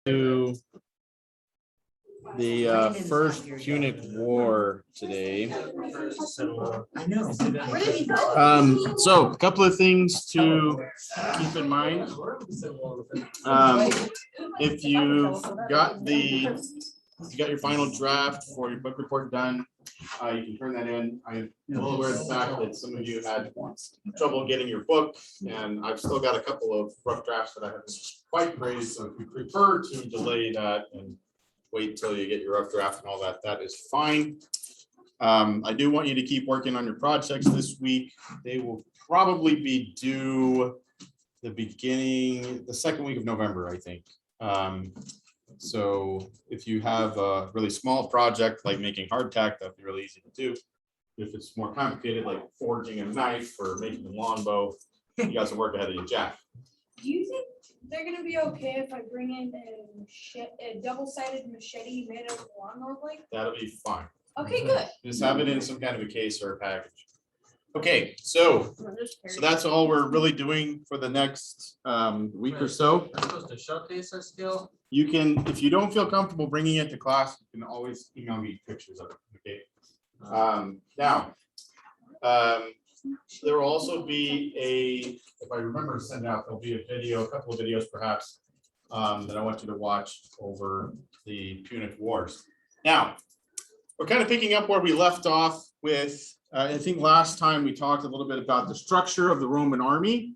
To the first Punic War today. I know. So a couple of things to keep in mind. If you got your final draft for your book report done, you can turn that in. I'm well aware of the fact that some of you had trouble getting your book, and I've still got a couple of rough drafts that I haven't quite raised. So if you prefer to delay that and wait till you get your rough draft and all that, that is fine. I do want you to keep working on your projects this week. They will probably be due the second week of November, I think. So if you have a really small project like making hardtack, that'd be really easy to do. If it's more complicated, like forging a knife or making a longbow, you got some work ahead of you, Jack. Do you think they're gonna be okay if I bring in a double-sided machete made of lawnmower blade? That'll be fine. Okay, good. Just have it in some kind of a case or a package. Okay, so that's all we're really doing for the next week or so. I'm supposed to showcase our skill. You can, if you don't feel comfortable bringing it to class, you can always email me pictures of it. Okay. Now, there will also be if I remember to send out, there'll be a couple of videos perhaps that I want you to watch over the Punic Wars. Now, we're kind of picking up where we left off with, I think last time we talked a little bit about the structure of the Roman army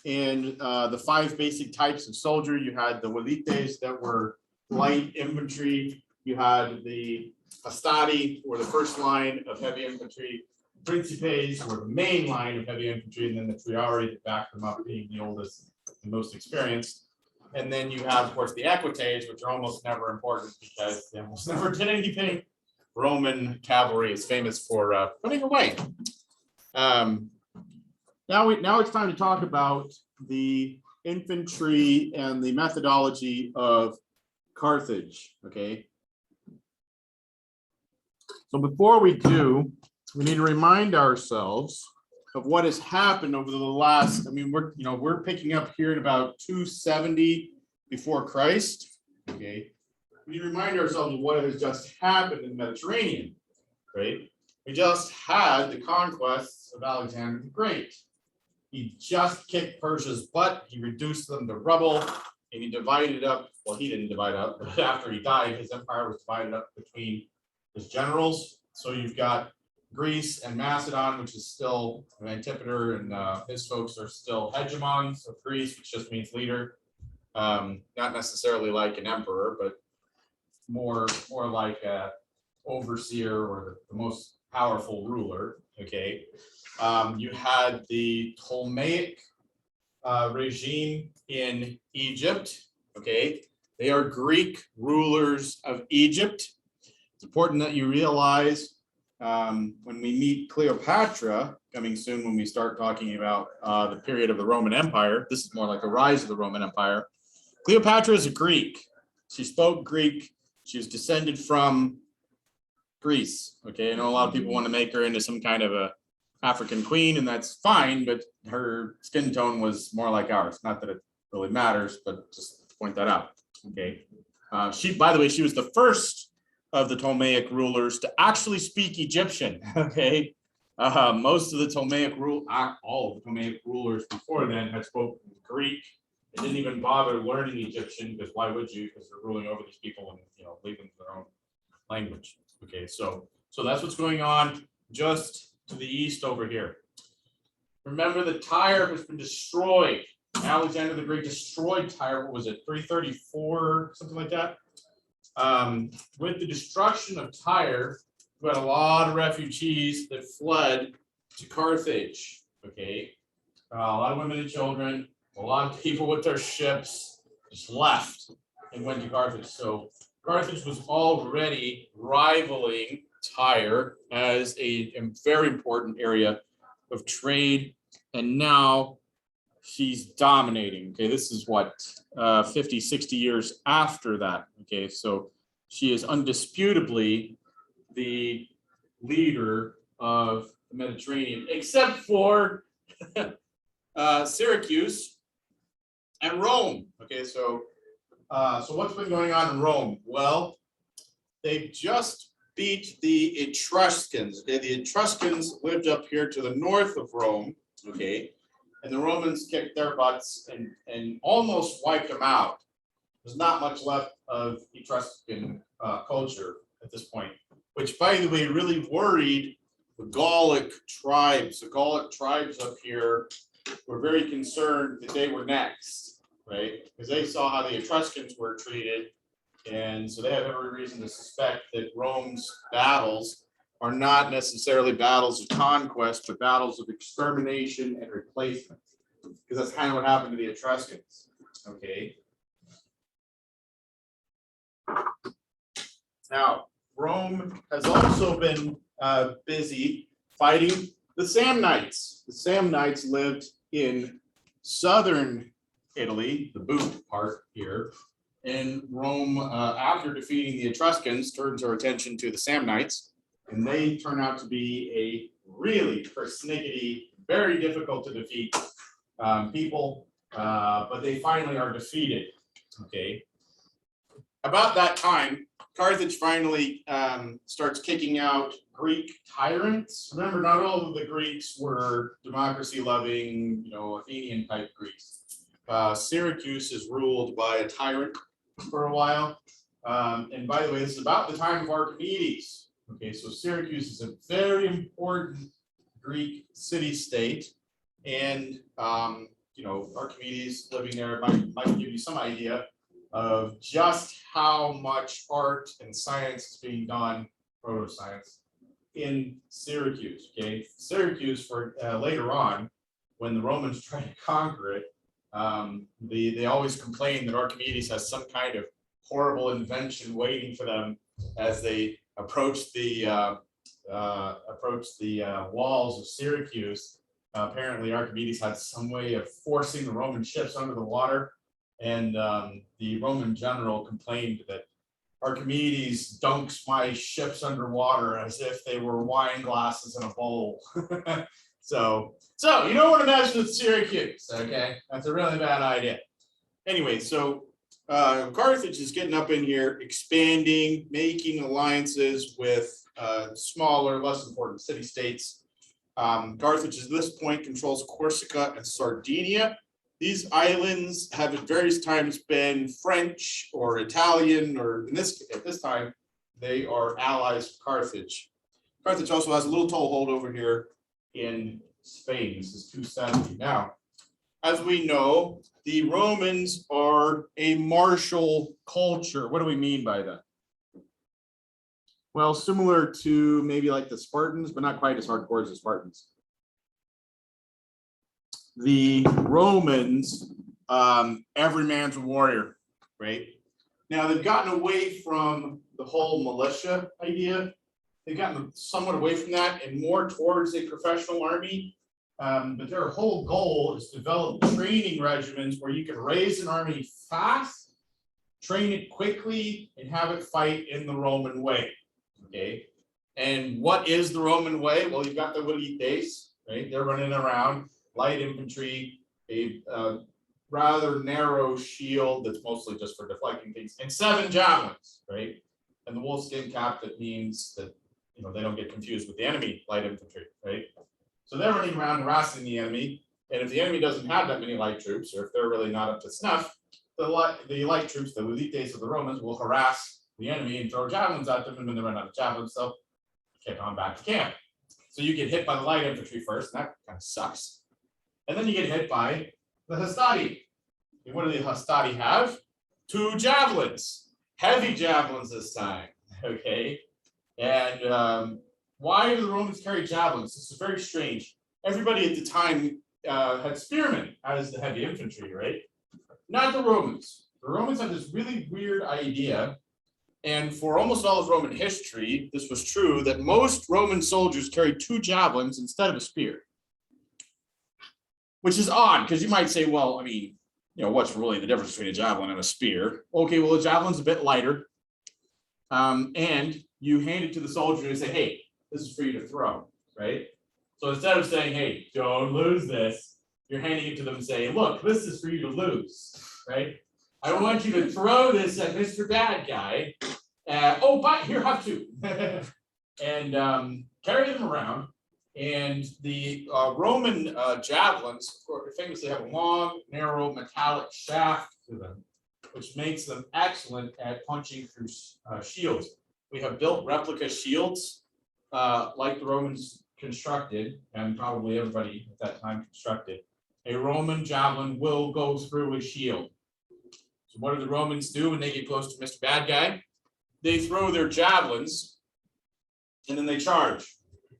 and the 5 basic types of soldier. You had the velites that were light infantry. You had the hastati, or the first line of heavy infantry. Principes were the main line of heavy infantry, and then the triarii that backed them up, being the oldest and most experienced. And then you have, of course, the equites, which are almost never important because they almost never did anything. Roman cavalry is famous for putting away. Now it's time to talk about the infantry and the methodology of Carthage. Okay. So before we do, we need to remind ourselves of what has happened over the last. I mean, we're picking up here in about 270 before Christ. Okay. We need to remind ourselves of what has just happened in the Mediterranean, right? We just had the conquests of Alexander the Great. He just kicked Persia's butt. He reduced them to rubble, and he divided up. Well, he didn't divide up, but after he died, his empire was divided up between his generals. So you've got Greece and Macedon, which is still Antipater and his folks are still hegemons of Greece, which just means leader. Not necessarily like an emperor, but more like a overseer or the most powerful ruler. Okay. You had the Ptolemaic regime in Egypt. Okay. They are Greek rulers of Egypt. It's important that you realize when we meet Cleopatra coming soon, when we start talking about the period of the Roman Empire, this is more like the rise of the Roman Empire. Cleopatra is a Greek. She spoke Greek. She was descended from Greece. Okay, I know a lot of people want to make her into some kind of a African queen, and that's fine, but her skin tone was more like ours. Not that it really matters, but just to point that out. Okay, by the way, she was the first of the Ptolemaic rulers to actually speak Egyptian. Okay, most of the all of the Ptolemaic rulers before then had spoken Greek. They didn't even bother learning Egyptian, because why would you? Because they're ruling over these people and leave them to their own language. Okay, so that's what's going on just to the east over here. Remember, the Tyre has been destroyed. Alexander the Great destroyed Tyre. What was it, 334, something like that? With the destruction of Tyre, we had a lot of refugees that fled to Carthage. Okay, a lot of women and children. A lot of people with their ships just left and went to Carthage. So Carthage was already rivaling Tyre as a very important area of trade. And now she's dominating. Okay, this is what, 50, 60 years after that. Okay, so she is undisputably the leader of the Mediterranean, except for Syracuse and Rome. Okay, so So what's been going on in Rome? Well, they've just beat the Etruscans. Okay, the Etruscans lived up here to the north of Rome. Okay, and the Romans kicked their butts and almost wiped them out. There's not much left of Etruscan culture at this point, which, by the way, really worried the Gallic tribes. The Gallic tribes up here were very concerned that they were next, right? Because they saw how the Etruscans were treated. And so they have every reason to suspect that Rome's battles are not necessarily battles of conquest, but battles of extermination and replacement. Because that's kind of what happened to the Etruscans. Okay. Now, Rome has also been busy fighting the Samnites. The Samnites lived in southern Italy, the boot part here. And Rome, after defeating the Etruscans, turns our attention to the Samnites. And they turn out to be a really persnickety, very difficult to defeat people, but they finally are defeated. Okay. About that time, Carthage finally starts kicking out Greek tyrants. Remember, not all of the Greeks were democracy-loving, Athenian type Greeks. Syracuse is ruled by a tyrant for a while. And by the way, this is about the time of Archimedes. Okay, so Syracuse is a very important Greek city-state, and Archimedes living there might give you some idea of just how much art and science is being done, proto-science, in Syracuse. Okay, Syracuse for later on, when the Romans try to conquer it, they always complain that Archimedes has some kind of horrible invention waiting for them as they approach the walls of Syracuse. Apparently, Archimedes had some way of forcing the Roman ships under the water, and the Roman general complained that Archimedes dunks my ships underwater as if they were wine glasses in a bowl. So you don't want to mess with Syracuse, okay? That's a really bad idea. Anyway, so Carthage is getting up in here, expanding, making alliances with smaller, less important city-states. Carthage at this point controls Corsica and Sardinia. These islands have at various times been French or Italian, or at this time, they are allies of Carthage. Carthage also has a little toehold over here in Spain. This is 270. Now, as we know, the Romans are a martial culture. What do we mean by that? Well, similar to maybe like the Spartans, but not quite as hardcore as the Spartans. The Romans, every man's a warrior, right? Now they've gotten away from the whole militia idea. They've gotten somewhat away from that and more towards a professional army. But their whole goal is to develop training regimens where you can raise an army fast, train it quickly, and have it fight in the Roman way. Okay. And what is the Roman way? Well, you've got the velites, right? They're running around, light infantry, a rather narrow shield that's mostly just for deflecting things, and 7 javelins, right? And the wolfskin cap, that means that they don't get confused with the enemy light infantry, right? So they're running around harassing the enemy, and if the enemy doesn't have that many light troops, or if they're really not up to snuff, the light troops, the velites of the Romans, will harass the enemy and throw javelins at them, and when they run out of javelins, they'll kick on back to camp. So you get hit by the light infantry first, and that kind of sucks. And then you get hit by the hastati. And what do the hastati have? 2 javelins, heavy javelins this time, okay? And why do the Romans carry javelins? This is very strange. Everybody at the time had spearmen as the heavy infantry, right? Not the Romans. The Romans had this really weird idea, and for almost all of Roman history, this was true, that most Roman soldiers carried 2 javelins instead of a spear. Which is odd, because you might say, well, I mean, what's really the difference between a javelin and a spear? Okay, well, a javelin's a bit lighter. And you hand it to the soldier and say, hey, this is for you to throw, right? So instead of saying, hey, don't lose this, you're handing it to them and saying, look, this is for you to lose, right? I want you to throw this at Mr. Bad Guy. But here, have two. And carry them around. And the Roman javelins, of course, famously have a long, narrow metallic shaft to them, which makes them excellent at punching through shields. We have built replica shields like the Romans constructed, and probably everybody at that time constructed. A Roman javelin will go through a shield. So what do the Romans do when they get close to Mr. Bad Guy? They throw their javelins and then they charge.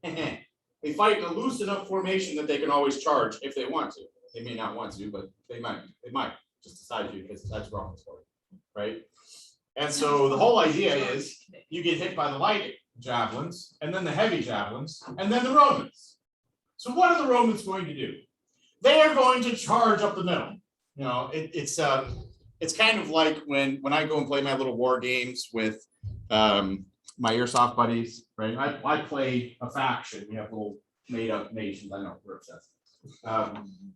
They fight in a loose enough formation that they can always charge if they want to. They may not want to, but they might. They might just decide to because that's Romans for it, right? And so the whole idea is you get hit by the light javelins and then the heavy javelins and then the Romans. So what are the Romans going to do? They are going to charge up the middle. You know, it's kind of like when I go and play my little war games with my airsoft buddies, right? I play a faction. We have little made up nations. I know we're obsessed.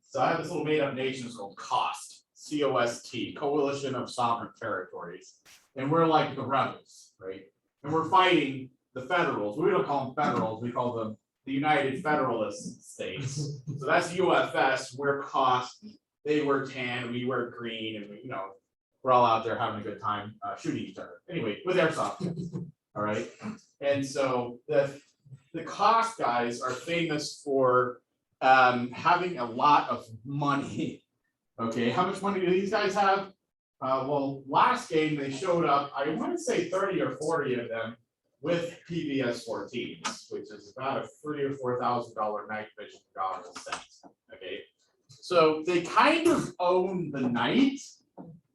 So I have this little made up nation called COST, COST, Coalition of Sovereign Territories. And we're like the rebels, right? And we're fighting the federals. We don't call them federals, we call them the United Federalist States. So that's UFS, we're COST, they were tan, we were green, and we, we're all out there having a good time shooting each other. Anyway, with airsoft. All right. And so the COST guys are famous for having a lot of money. Okay, how much money do these guys have? Well, last game they showed up, I want to say 30 or 40 of them with PVS 14s, which is about a $3,000 or $4,000 night vision goggles set. Okay, so they kind of own the night.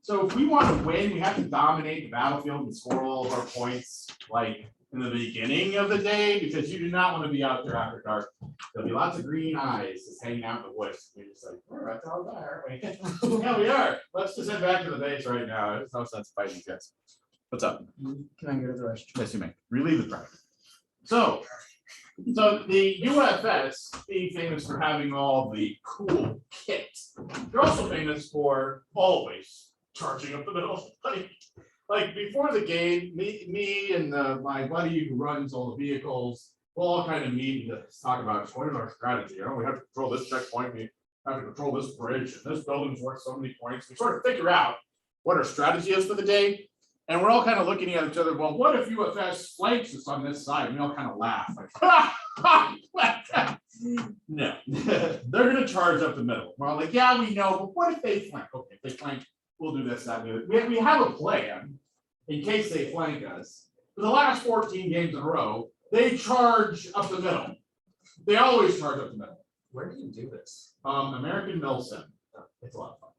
So if we want to win, we have to dominate the battlefield and score all of our points like in the beginning of the day, because you do not want to be out there after dark. There'll be lots of green eyes just hanging out in the woods. You're just like, we're right down there, aren't we? Yeah, we are. Let's just head back to the base right now. There's no sense fighting these guys. What's up? Can I go to the restroom? Yes, you may. Relieve the pressure. So the UFS being famous for having all the cool kit. They're also famous for always charging up the middle. Like before the game, me and my buddy who runs all the vehicles, we'll all kind of meet and talk about what is our strategy. We have to control this checkpoint, we have to control this bridge, and this building's worth so many points. We sort of figure out what our strategy is for the day. And we're all kind of looking at each other, well, what if UFS flanks us on this side? And we all kind of laugh, like, no, they're gonna charge up the middle. We're all like, yeah, we know, but what if they flank? Okay, if they flank, we'll do this, that, and we have a plan in case they flank us. For the last 14 games in a row, they charge up the middle. They always charge up the middle. Where do you do this? American Mill Sim. It's a lot of fun.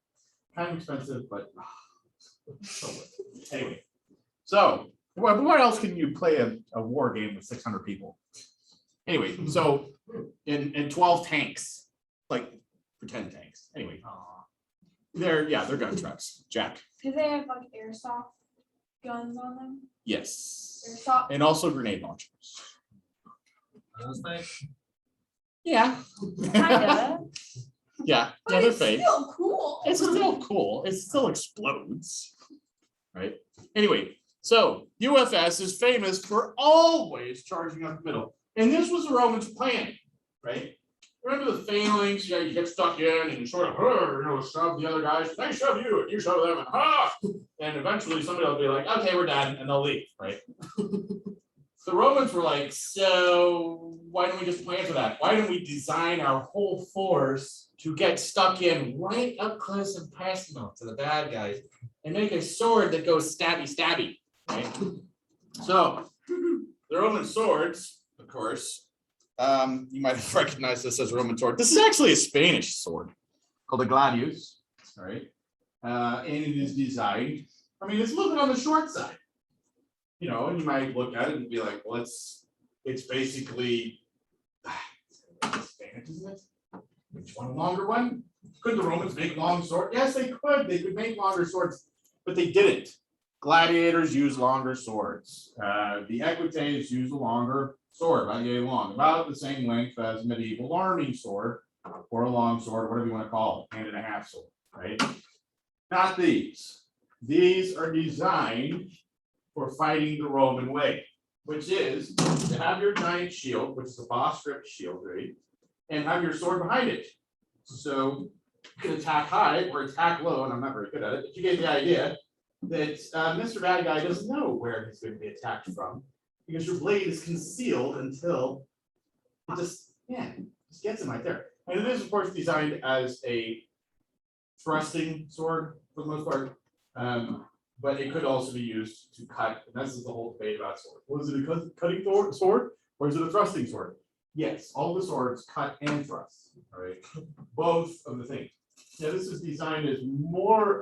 Kind of expensive, but so anyway. So what else can you play a war game with 600 people? Anyway, so in 12 tanks, like pretend tanks. Anyway. They're gun trucks, Jack. Do they have like airsoft guns on them? Yes. Airsoft. And also grenade launchers. Those things? Yeah. Kinda. Yeah. But Yeah, they're it's fake. still cool. It's still cool. It still explodes. Right? Anyway, so UFS is famous for always charging up the middle. And this was the Romans' plan, right? Remember the phalanx? Yeah, you get stuck in and you sort of, shove the other guys. They shove you and you shove them, and eventually somebody will be like, okay, we're done, and they'll leave, right? The Romans were like, so why don't we just plan for that? Why don't we design our whole force to get stuck in right up close and personal to the bad guys and make a sword that goes stabby, stabby, right? So the Roman swords, of course, you might have recognized this as a Roman sword. This is actually a Spanish sword called a gladius, right? And it is designed, it's a little bit on the short side. And you might look at it and be like, well, it's basically Spanish, isn't it? Which one, a longer one? Could the Romans make long swords? Yes, they could. They could make longer swords, but they didn't. Gladiators use longer swords. The equites use a longer sword, about the same length as a medieval army sword, or a long sword, whatever you want to call it, hand and a half sword, right? Not these. these are designed for fighting the Roman way, which is to have your giant shield, which is a boss script shield, right? And have your sword behind it. So you can attack high or attack low, and I'm not very good at it, but you get the idea that Mr. Bad Guy doesn't know where he's going to be attacked from because your blade is concealed until it just gets him right there. And it is, of course, designed as a thrusting sword for the most part, but it could also be used to cut. And this is the whole debate about sword. Was it a cutting sword or is it a thrusting sword? Yes, all the swords cut and thrust. All right, both of the things. Now this is designed as more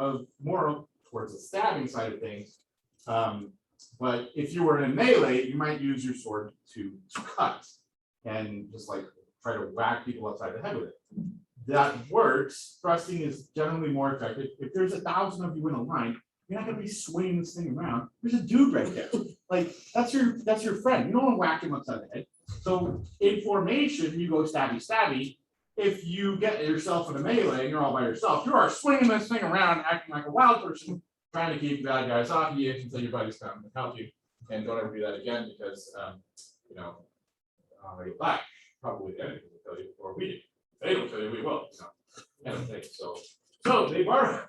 towards the stabbing side of things. But if you were in a melee, you might use your sword to cut and just like try to whack people upside the head with it. That works. Thrusting is generally more effective. If there's 1,000 of you in a line, you're not gonna be swinging this thing around. There's a dude right there. Like that's your friend. You don't want to whack him upside the head. So in formation, you go stabby stabby. If you get yourself in a melee and you're all by yourself, you are swinging this thing around, acting like a wild person, trying to keep bad guys off you until your buddies come and help you. And don't ever do that again because you'll die. Probably the enemy will kill you, or we do. They don't kill you, we will. I don't think so. So they borrowed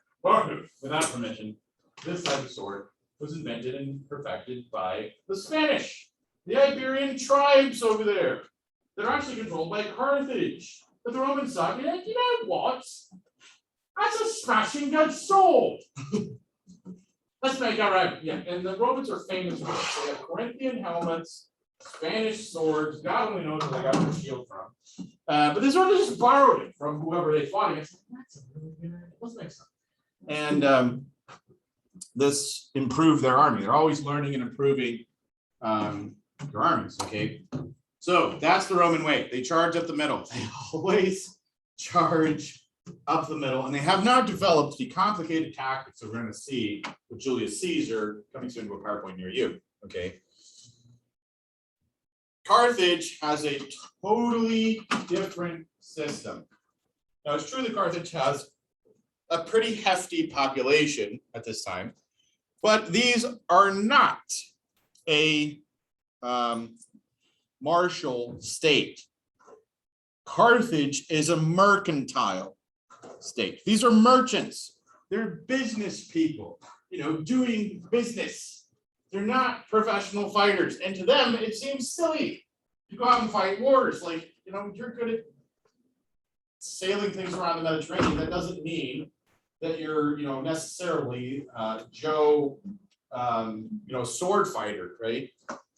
without permission. This type of sword was invented and perfected by the Spanish, the Iberian tribes over there that are actually controlled by Carthage. But the Romans saw it, like, you know what? That's a smashing good sword. Let's make our own. Yeah, and the Romans are famous for this. They have Corinthian helmets, Spanish swords. God only knows where they got their shield from. But this one just borrowed it from whoever they fought against. That's a really good idea. Let's make some. And this improved their army. They're always learning and improving their armies. Okay. So that's the Roman way. They charge up the middle. They always charge up the middle, and they have now developed the complicated tactics that we're going to see with Julius Caesar coming soon to a PowerPoint near you. Okay. Carthage has a totally different system. Now it's true that Carthage has a pretty hefty population at this time, but these are not a martial state. Carthage is a mercantile state. These are merchants. They're business people, doing business. They're not professional fighters. And to them, it seems silly to go out and fight wars. Like, you're good at sailing things around the Mediterranean. That doesn't mean that you're, necessarily Joe, sword fighter, right?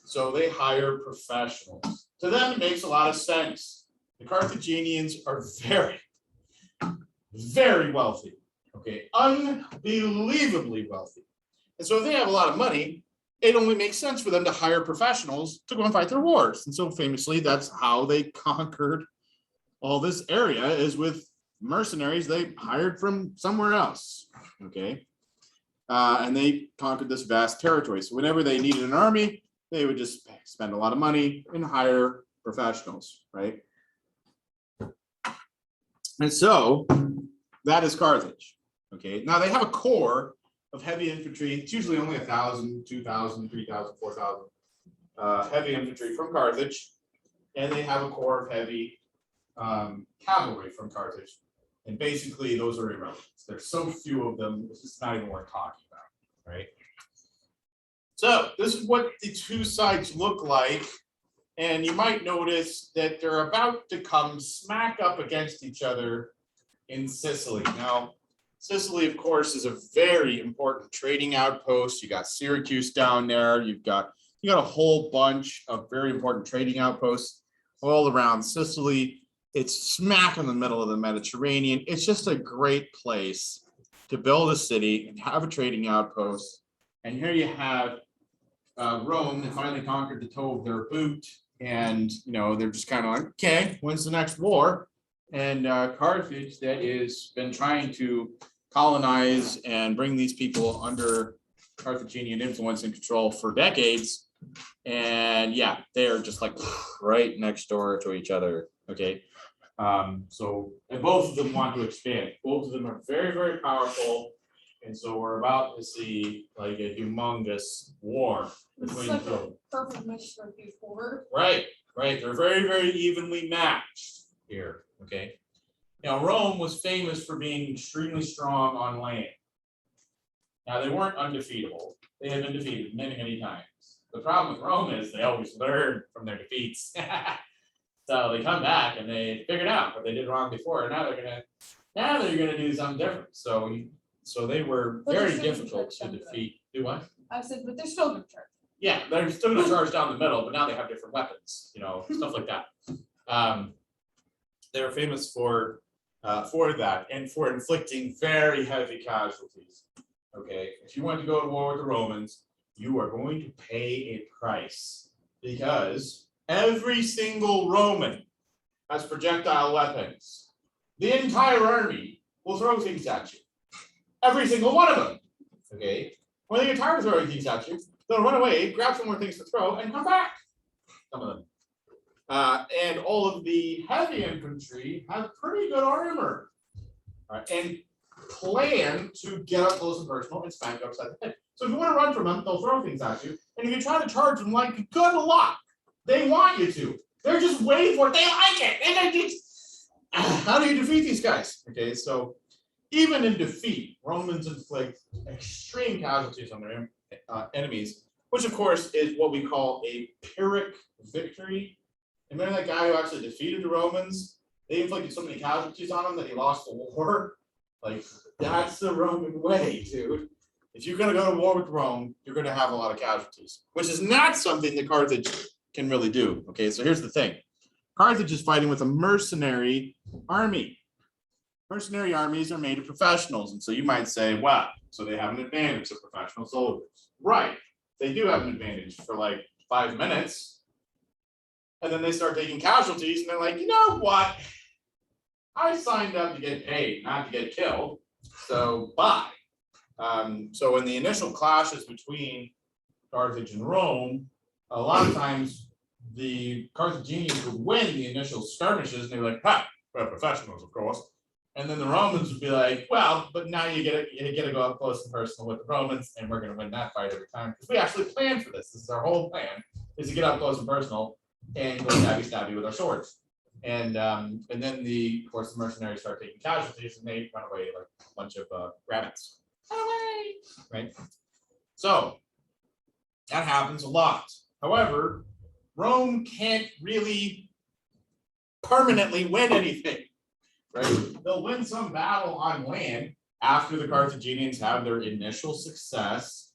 So they hire professionals. To them, it makes a lot of sense. The Carthaginians are very, very wealthy, okay? Unbelievably wealthy. And so if they have a lot of money, it only makes sense for them to hire professionals to go and fight their wars. And so famously, that's how they conquered all this area, is with mercenaries they hired from somewhere else, okay? And they conquered this vast territory. So whenever they needed an army, they would just spend a lot of money and hire professionals, right? And so that is Carthage, okay? Now they have a core of heavy infantry. It's usually only 1,000, 2,000, 3,000, 4,000 heavy infantry from Carthage. And they have a core of heavy cavalry from Carthage. And basically those are irrelevant. There's so few of them, it's just not even worth talking about, right? So this is what the two sides look like. And you might notice that they're about to come smack up against each other in Sicily. Now, Sicily, of course, is a very important trading outpost. You got Syracuse down there. You got a whole bunch of very important trading outposts all around Sicily. It's smack in the middle of the Mediterranean. It's just a great place to build a city and have a trading outpost. And here you have Rome that finally conquered the toe of their boot. And, they're just kind of like, okay, when's the next war? And Carthage, that has been trying to colonize and bring these people under Carthaginian influence and control for decades. And yeah, they are just like right next door to each other. Okay. And both of them want to expand. Both of them are very, very powerful. And so we're about to see like a humongous war It's between like two. a perfect mixture before. Right, right. They're very, very evenly matched here. Okay. Now, Rome was famous for being extremely strong on land. Now, they weren't undefeatable. They had been defeated many, many times. The problem with Rome is they always learn from their defeats. So they come back and they figured out what they did wrong before. And now they're gonna do something different. So they were But they're very still gonna difficult to charge down the defeat. Do what? I said, but they're still gonna charge. Yeah, they're still gonna charge down the middle, but now they have different weapons, stuff like that. They were famous for that and for inflicting very heavy casualties. Okay, if you want to go to war with the Romans, you are going to pay a price because every single Roman has projectile weapons. The entire army will throw things at you. Every single one of them. Okay, when they get tired of throwing things at you, they'll run away, grab some more things to throw, and come back. Some of them. And all of the heavy infantry have pretty good armor. And plan to get up close and personal and smack you upside the head. So if you want to run from them, they'll throw things at you. And if you try to charge them, like, good luck. They want you to. They're just waiting for it. They like it. And they're just... How do you defeat these guys? Okay, so even in defeat, Romans inflict extreme casualties on their enemies, which of course is what we call a Pyrrhic victory. Remember that guy who actually defeated the Romans? They inflicted so many casualties on him that he lost the war. Like, that's the Roman way, dude. If you're going to go to war with Rome, you're going to have a lot of casualties, which is not something that Carthage can really do. Okay, so here's the thing. Carthage is fighting with a mercenary army. Mercenary armies are made of professionals. And so you might say, wow, so they have an advantage of professional soldiers. Right, they do have an advantage for like 5 minutes. And then they start taking casualties and they're like, you know what? I signed up to get paid, not to get killed. So bye. So in the initial clashes between Carthage and Rome, a lot of times the Carthaginians would win the initial skirmishes and they're like, ha, we're professionals, of course. And then the Romans would be like, well, but now you get to go up close and personal with the Romans, and we're going to win that fight every time because we actually planned for this. This is our whole plan: is to get up close and personal and go stabby with our swords. And then of course the mercenaries start taking casualties and they run away like a bunch of rabbits. Run away, right? So that happens a lot. However, Rome can't really permanently win anything. Right? They'll win some battle on land after the Carthaginians have their initial success.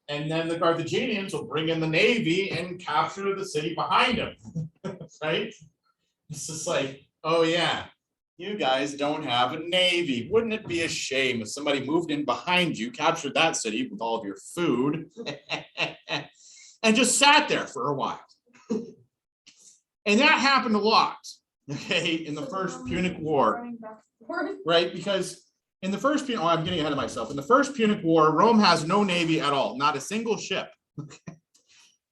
And then the Carthaginians will bring in the navy and capture the city behind them. Right? It's just like, oh yeah, you guys don't have a navy. Wouldn't it be a shame if somebody moved in behind you, captured that city with all of your food, and just sat there for a while? And that happened a lot. Okay, in the first Punic War, right? Because in the first Punic, I'm getting ahead of myself. In the first Punic War, Rome has no navy at all, not a single ship.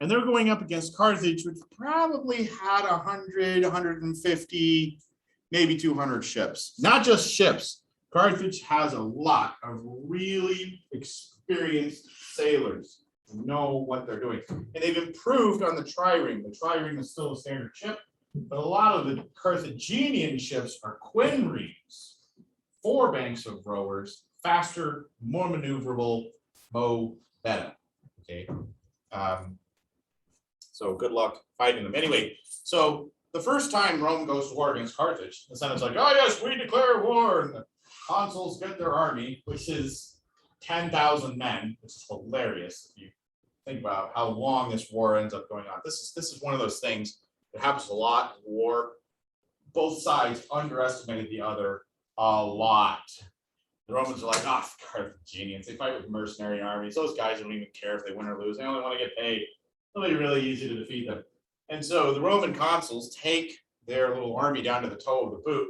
And they're going up against Carthage, which probably had 100, 150, maybe 200 ships. Not just ships. Carthage has a lot of really experienced sailors who know what they're doing. And they've improved on the trireme. The trireme is still a standard ship. But a lot of the Carthaginian ships are quinremes, 4 banks of rowers, faster, more maneuverable, better. Okay. So good luck fighting them. Anyway, so the first time Rome goes to war against Carthage, the Senate's like, oh yes, we declare war, and the consuls get their army, which is 10,000 men, which is hilarious if you think about how long this war ends up going on. This is one of those things. It happens a lot in war. Both sides underestimated the other a lot. The Romans are like, oh, Carthaginians, they fight with mercenary armies. Those guys don't even care if they win or lose. They only want to get paid. It'll be really easy to defeat them. And so the Roman consuls take their little army down to the toe of the boot.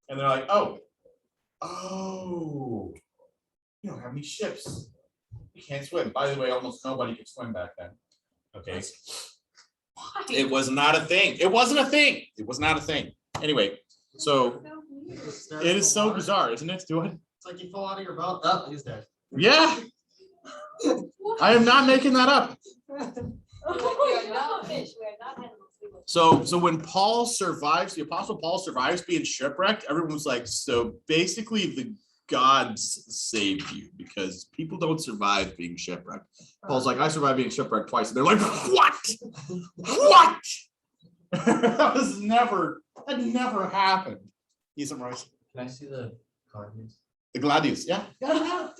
And they're like, oh, you don't have any ships. You can't swim. By the way, almost nobody could swim back then. Okay. It was not a thing. It wasn't a thing. It was not a thing. Anyway, so it is so bizarre, isn't it? Do it. It's like you fall out of your boat. Oh, he's dead. Yeah, I am not making that up. We are not fish, we are not animals. So when Paul survives, the apostle Paul survives being shipwrecked, everyone was like, so basically the gods saved you because people don't survive being shipwrecked. Paul's like, I survived being shipwrecked twice. And they're like, what? What? That never happened. Need some rice? Can I see the cards? The Gladius, yeah. I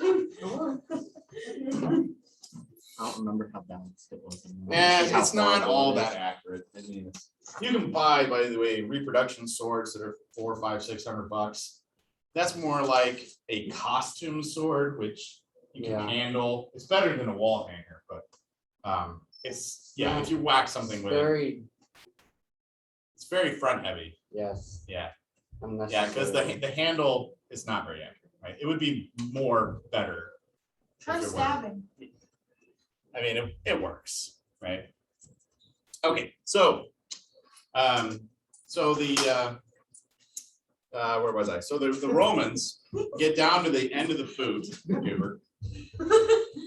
don't remember how balanced it was. And it's not all that accurate. I mean, you can buy, by the way, reproduction swords that are $400, $500, $600. That's more like a costume sword, which you can handle. It's better than a wall hanger, but it's if you whack something with it, it's very front heavy. Yes. Yeah. Yeah, because the handle is not very accurate, right? It would be more better. Try if it were. stabbing. I mean, it works, right? Okay, so, the where was I? So the Romans get down to the end of the boot,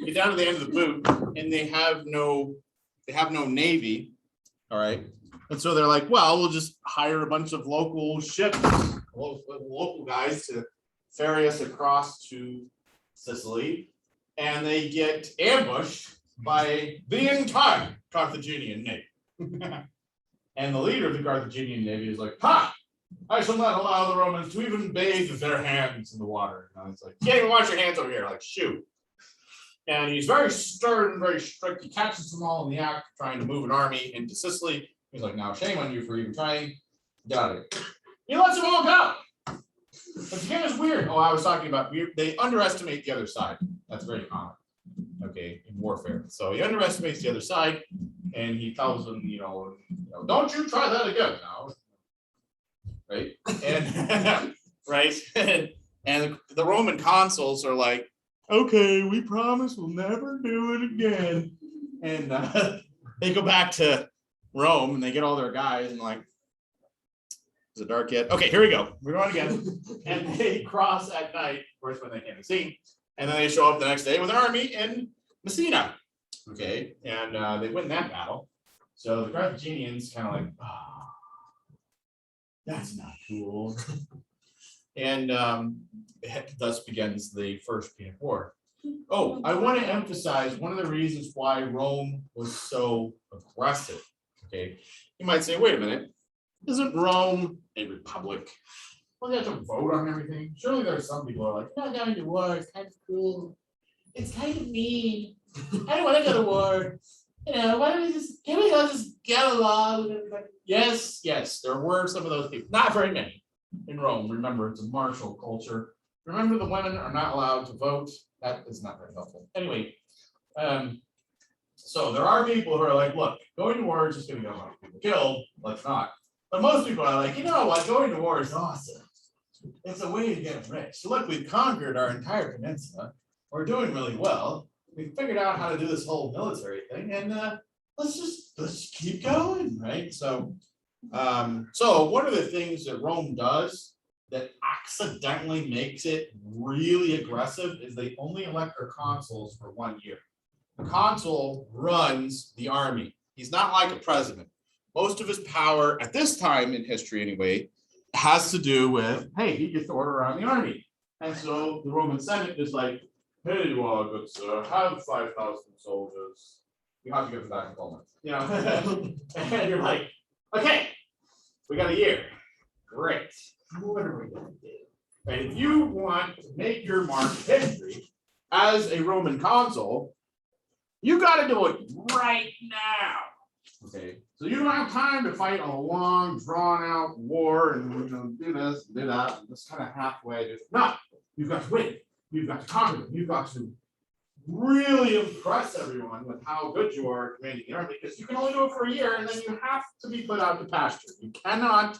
get down to the end of the boot, and they have no navy, all right? And so they're like, well, we'll just hire a bunch of local ships, local guys to ferry us across to Sicily, and they get ambushed by the entire Carthaginian navy. And the leader of the Carthaginian navy is like, ha! I shall not allow the Romans to even bathe their hands in the water. And it's like, you can't even wash your hands over here, like, shoot. And he's very stern, very strict. He catches them all in the act, trying to move an army into Sicily. He's like, now shame on you for even trying. Get out of here. He lets them all go. But again, it's weird. Oh, I was talking about, they underestimate the other side. That's very common. Okay, in warfare. So he underestimates the other side, and he tells them, don't you try that again now. Right? And right? And the Roman consuls are like, okay, we promise we'll never do it again. And they go back to Rome and they get all their guys and like, is it dark yet? Okay, here we go. We're going again. And they cross at night, of course, when they can't be seen. And then they show up the next day with an army in Messina. Okay, and they win that battle. So the Carthaginians kind of like, oh, that's not cool. And thus begins the First Punic War. Oh, I want to emphasize one of the reasons why Rome was so aggressive. Okay, you might say, wait a minute, isn't Rome a republic? Well, they have to vote on everything. Surely there are some people who are like, not going to war, it's kind of cruel. It's kind of mean. I don't want to go to war. Why don't we can't we all just get along with everybody? Yes, there were some of those people, not very many in Rome. Remember, it's a martial culture. Remember, the women are not allowed to vote. That is not very helpful. Anyway, so there are people who are like, look, going to war is just going to get a lot of people killed. Let's not. But most people are like, you know what, going to war is awesome. It's a way to get rich. So look, we've conquered our entire peninsula. We're doing really well. We figured out how to do this whole military thing, and let's keep going, right? So, so one of the things that Rome does that accidentally makes it really aggressive is they only elect their consuls for 1 year. The consul runs the army. He's not like a president. Most of his power at this time in history, anyway, has to do with, hey, he gets to order around the army, and so the Roman Senate is like, hey, you are good sir, have 5,000 soldiers. You have to go to that component, and you're like, okay, we got a year. Great. What are we gonna do? And if you want to make your mark in history as a Roman consul, you got to do it right now. Okay, so you don't have time to fight a long, drawn-out war and do this, do that, just kind of halfway. No, you've got to win. You've got to conquer them. You've got to really impress everyone with how good you are at commanding the army, because you can only do it for a year, and then you have to be put out to pasture. You cannot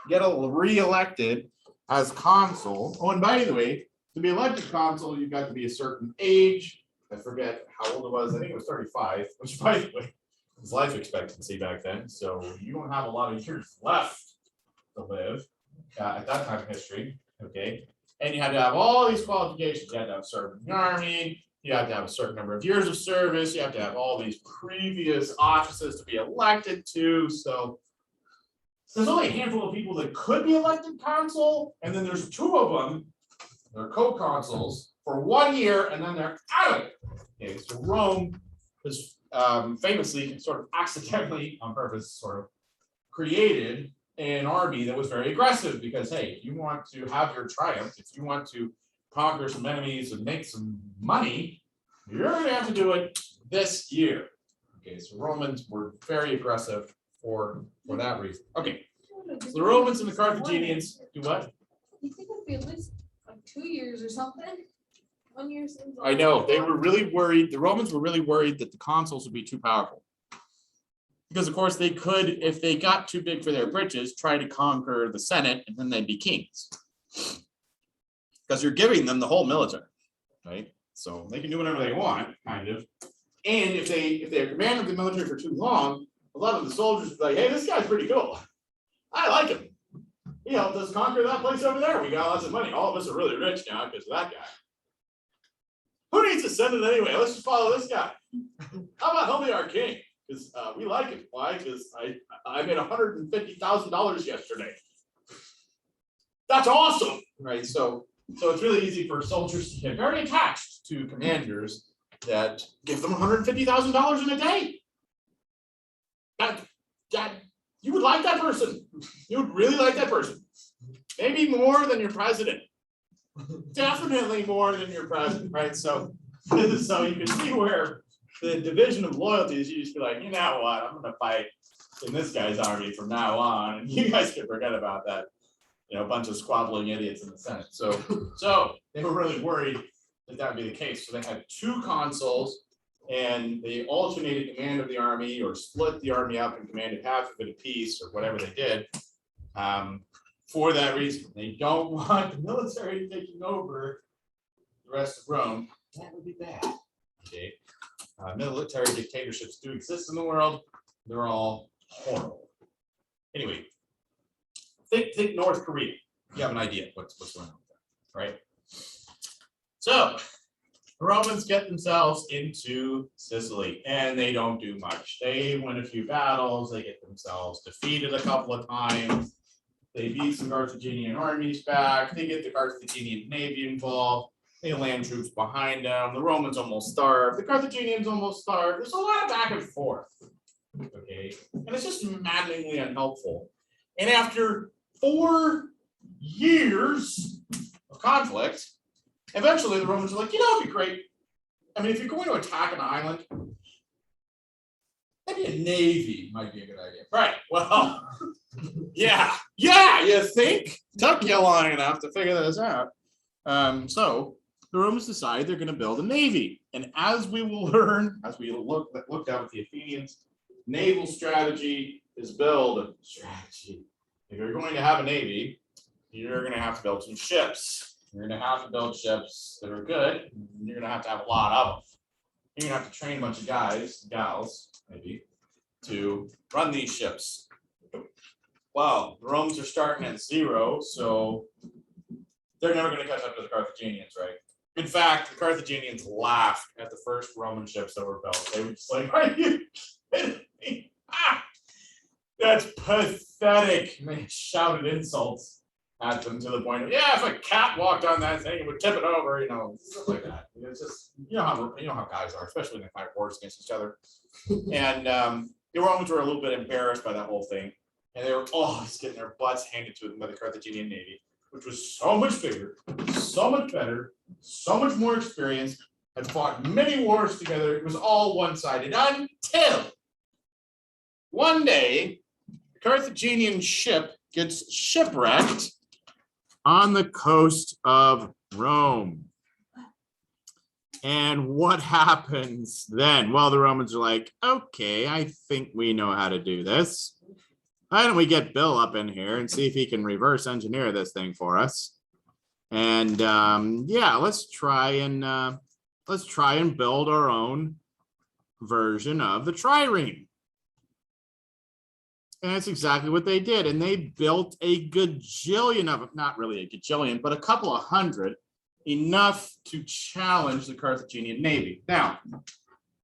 get re-elected as consul. Oh, and by the way, to be elected consul, you've got to be a certain age. I forget how old it was. I think it was 35, which, by the way, was life expectancy back then. So you don't have a lot of years left to live at that time in history. Okay. And you had to have all these qualifications. You had to have served in the army. You had to have a certain number of years of service. You have to have all these previous offices to be elected to. So there's only a handful of people that could be elected consul, and then there's two of them. They're co-consuls for 1 year, and then they're out of it. Okay, so Rome was famously, sort of accidentally, on purpose, sort of created an army that was very aggressive because, hey, if you want to have your triumph, if you want to conquer some enemies and make some money, you're going to have to do it this year. Okay, so Romans were very aggressive for that reason. Okay, so the Romans and the Carthaginians do what? You think it'd be at least like 2 years or something? 1 year seems. I know, they were really worried, the Romans were really worried that the consuls would be too powerful. Because of course they could, if they got too big for their britches, try to conquer the Senate and then they'd be kings. Because you're giving them the whole military, right? So they can do whatever they want, kind of. And if they commanded the military for too long, a lot of the soldiers would be like, hey, this guy's pretty cool. I like him. He helped us conquer that place over there. We got lots of money. All of us are really rich now because of that guy. Who needs to send it anyway? Let's just follow this guy. How about he'll be our king? Because we like him. Why? Because I made $150,000 yesterday. That's awesome, right? So it's really easy for soldiers to get very attached to commanders that give them $150,000 in a day. That you would like that person. You would really like that person. Maybe more than your president. Definitely more than your president, right? So you can see where the division of loyalties, you just be like, you know what, I'm gonna fight in this guy's army from now on, and you guys can forget about that, a bunch of squabbling idiots in the Senate. So they were really worried that would be the case. So they had two consuls, and they alternated command of the army or split the army up and commanded half of it apiece or whatever they did. For that reason, they don't want the military taking over the rest of Rome. That would be bad. Okay. Military dictatorships do exist in the world. They're all horrible. Anyway, think North Korea. You have an idea what's going on there, right? So the Romans get themselves into Sicily, and they don't do much. They win a few battles. They get themselves defeated a couple of times. They beat some Carthaginian armies back. They get the Carthaginian navy involved. They land troops behind them. The Romans almost starve. The Carthaginians almost starve. There's a lot of back and forth. Okay. And it's just maddeningly unhelpful. And after 4 years of conflict, eventually the Romans are like, it'd be great. I mean, if you're going to attack an island, maybe a navy might be a good idea. Right. Well, yeah, you think? Took you long enough to figure this out. So the Romans decide they're going to build a navy. And as we will learn, as we looked at with the Athenians, naval strategy is build a strategy. If you're going to have a navy, you're going to have to build some ships. You're going to have to build ships that are good. You're going to have a lot of them. You're going to have to train a bunch of guys, gals, maybe, to run these ships. Well, the Romans are starting at 0, so they're never going to catch up to the Carthaginians, right? In fact, the Carthaginians laughed at the first Roman ships that were built. They were just like, are you kidding me? That's pathetic. And they shouted insults at them to the point of, if a cat walked on that thing, it would tip it over, stuff like that. It's just, you know how guys are, especially when they fight wars against each other. And the Romans were a little bit embarrassed by that whole thing. And they were always getting their butts handed to them by the Carthaginian navy, which was so much bigger, so much better, so much more experienced, had fought many wars together. It was all one-sided until one day, the Carthaginian ship gets shipwrecked on the coast of Rome. And what happens then? Well, the Romans are like, okay, I think we know how to do this. Why don't we get Bill up in here and see if he can reverse engineer this thing for us? And let's try and build our own version of the trireme. And that's exactly what they did. And they built a gajillion of them, not really a gajillion, but a couple of hundred, enough to challenge the Carthaginian navy. Now,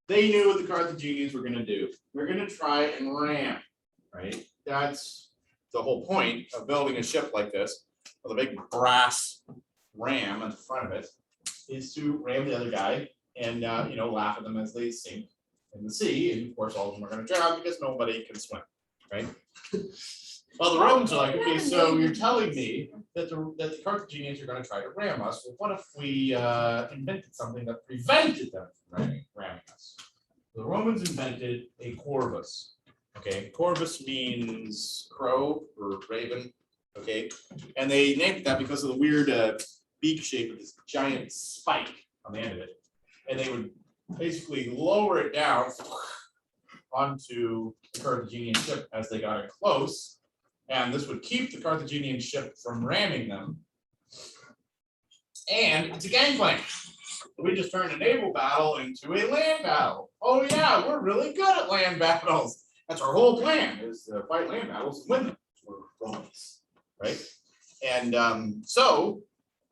they knew what the Carthaginians were going to do. They're going to try and ram, right? That's the whole point of building a ship like this, with a big brass ram at the front of it, is to ram the other guy and laugh at them as they sink in the sea. And of course, all of them are going to drown because nobody can swim, right? Well, the Romans are like, okay, so you're telling me that the Carthaginians are going to try to ram us. Well, what if we invented something that prevented them from ramming us? The Romans invented a corvus. Okay, corvus means crow or raven. Okay, and they named it that because of the weird beak shape of this giant spike on the end of it. And they would basically lower it down onto the Carthaginian ship as they got it close. And this would keep the Carthaginian ship from ramming them. And it's a gangplank. We just turned a naval battle into a land battle. Oh yeah, we're really good at land battles. That's our whole plan, is to fight land battles and win them for Romans, right? And so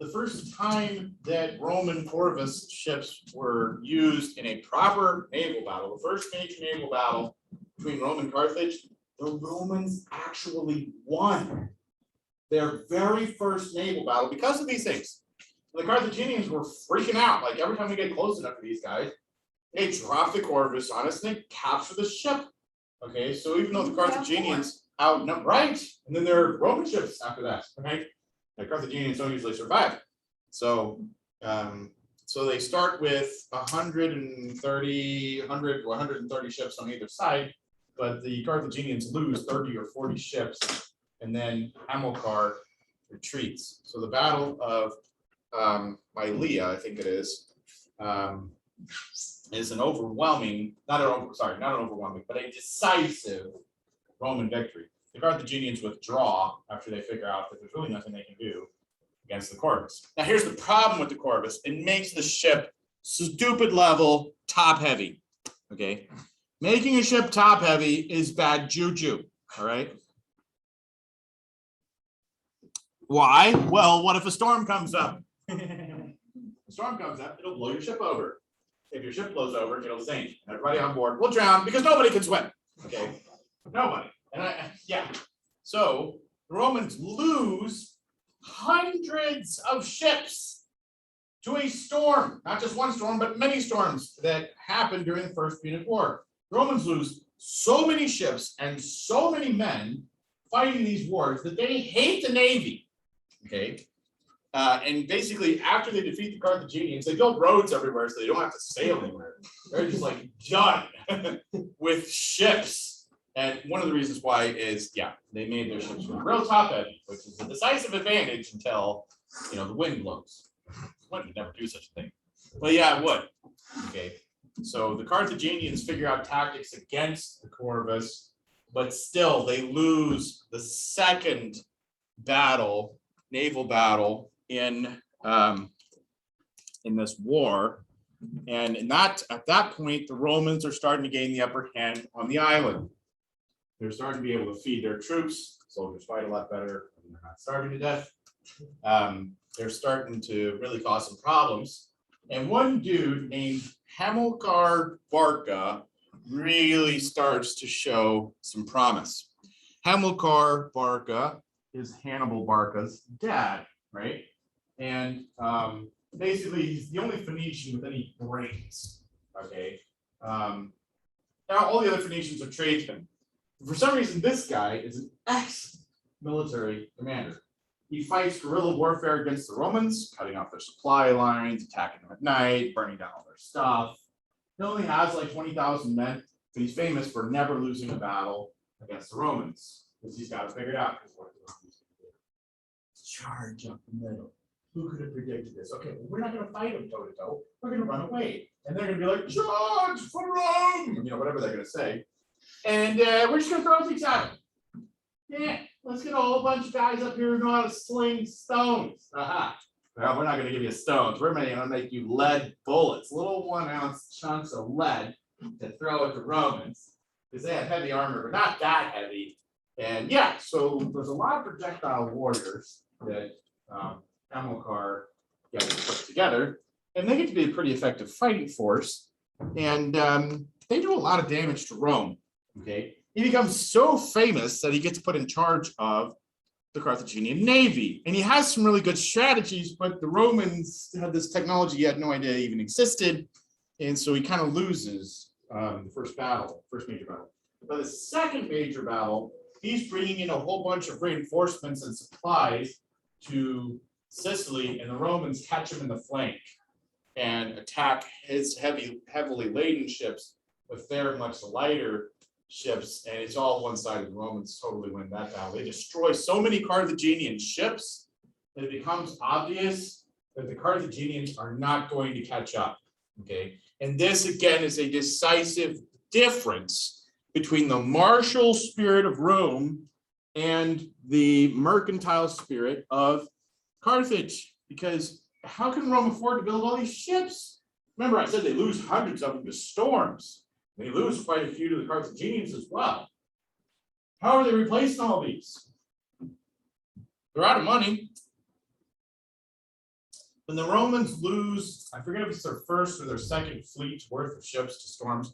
the first time that Roman corvus ships were used in a proper naval battle, the first major naval battle between Rome and Carthage, the Romans actually won their very first naval battle because of these things. The Carthaginians were freaking out. Like every time we get close enough to these guys, they drop the corvus on us and they capture the ship. Okay, so even though the Carthaginians outnumber, right? And then there are Roman ships after that, right? The Carthaginians don't usually survive. So they start with 130 ships on either side, but the Carthaginians lose 30 or 40 ships, and then Hamilcar retreats. So the Battle of Milea, I think it is an overwhelming, not an overwhelming, but a decisive Roman victory. The Carthaginians withdraw after they figure out that there's really nothing they can do against the corvus. Now here's the problem with the corvus. It makes the ship stupid level top heavy, okay? Making a ship top heavy is bad juju, all right? Why? Well, what if a storm comes up? A storm comes up, it'll blow your ship over. If your ship blows over, it'll sink. Everybody on board will drown because nobody can swim, okay? Nobody. And so the Romans lose hundreds of ships to a storm, not just one storm, but many storms that happened during the First Punic War. The Romans lose so many ships and so many men fighting these wars that they hate the Navy, okay? And basically, after they defeat the Carthaginians, they build roads everywhere so they don't have to sail anywhere. They're just like done with ships. And one of the reasons why is, they made their ships real top heavy, which is a decisive advantage until, the wind blows. The wind would never do such a thing. But yeah, it would. Okay. So the Carthaginians figure out tactics against the corvus, but still they lose the second battle, naval battle in this war. And at that point, the Romans are starting to gain the upper hand on the island. They're starting to be able to feed their troops. Soldiers fight a lot better and they're not starving to death. They're starting to really cause some problems. And one dude named Hamilcar Barca really starts to show some promise. Hamilcar Barca is Hannibal Barca's dad, right? And basically, he's the only Phoenician with any brains, okay? Now, all the other Phoenicians are tradesmen. For some reason, this guy is an ex-military commander. He fights guerrilla warfare against the Romans, cutting off their supply lines, attacking them at night, burning down all their stuff. He only has like 20,000 men, but he's famous for never losing a battle against the Romans, because he's got it figured out. Because what the Romans do? Charge up the middle. Who could have predicted this? Okay, well, we're not going to fight them toe to toe. We're going to run away, and they're going to be like, "Charge for Rome!" Whatever they're going to say. And we're just going to throw things at them. Yeah, let's get a whole bunch of guys up here who know how to sling stones. Aha. Well, we're not going to give you stones. We're going to make you lead bullets, little 1 ounce chunks of lead to throw at the Romans, because they have heavy armor, but not that heavy. And yeah, so there's a lot of projectile warriors that Hamilcar guys put together, and they get to be a pretty effective fighting force. And they do a lot of damage to Rome. Okay, he becomes so famous that he gets put in charge of the Carthaginian navy, and he has some really good strategies. But the Romans had this technology he had no idea even existed, and so he kind of loses the first major battle. But the second major battle, he's bringing in a whole bunch of reinforcements and supplies to Sicily, and the Romans catch him in the flank and attack his heavily laden ships with their much lighter ships, and it's all one side. The Romans totally win that battle. They destroy so many Carthaginian ships that it becomes obvious that the Carthaginians are not going to catch up. Okay, and this again is a decisive difference between the martial spirit of Rome and the mercantile spirit of Carthage, because how can Rome afford to build all these ships? Remember, I said they lose hundreds of them to storms. They lose quite a few to the Carthaginians as well. How are they replacing all these? They're out of money. When the Romans lose, I forget if it's their first or their second fleet's worth of ships to storms,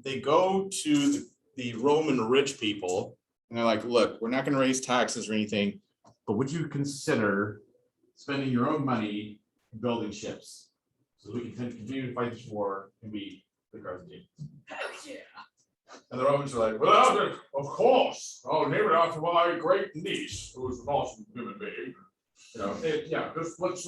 they go to the Roman rich people and they're like, look, we're not going to raise taxes or anything, but would you consider spending your own money building ships so we can continue to fight this war and beat the Carthaginians? And the Romans are like, well, of course. Oh, name it after my great niece, who was an awesome human being. You know, just let's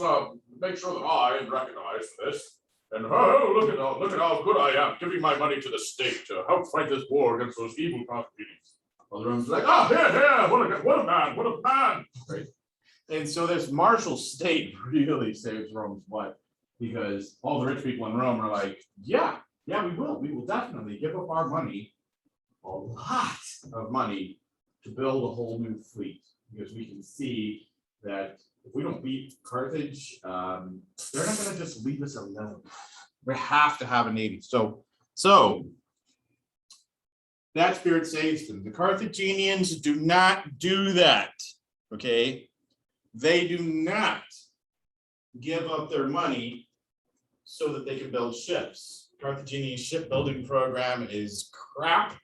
make sure that I am recognized for this. And oh, look at how good I am, giving my money to the state to help fight this war against those evil Carthaginians. Well, the Romans are like, oh, yeah, what a man. Right? And so this martial state really saves Rome's butt, because all the rich people in Rome are like, yeah, we will definitely give up our money, a lot of money, to build a whole new fleet, because we can see that if we don't beat Carthage, they're not going to just leave us alone. We have to have a navy. So that spirit saves them. The Carthaginians do not do that. Okay, they do not give up their money so that they can build ships. Carthaginian shipbuilding program is crap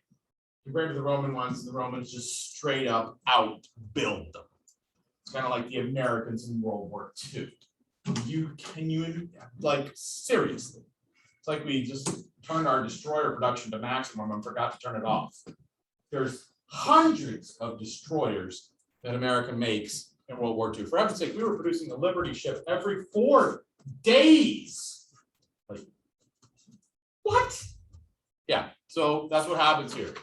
compared to the Roman ones. The Romans just straight up outbuild them. It's kind of like the Americans in World War II. Can you like seriously? It's like we just turned our destroyer production to maximum and forgot to turn it off. There's hundreds of destroyers that America makes in World War II. For heaven's sake, we were producing a Liberty ship every 4 days. Like, what? Yeah, so that's what happens here.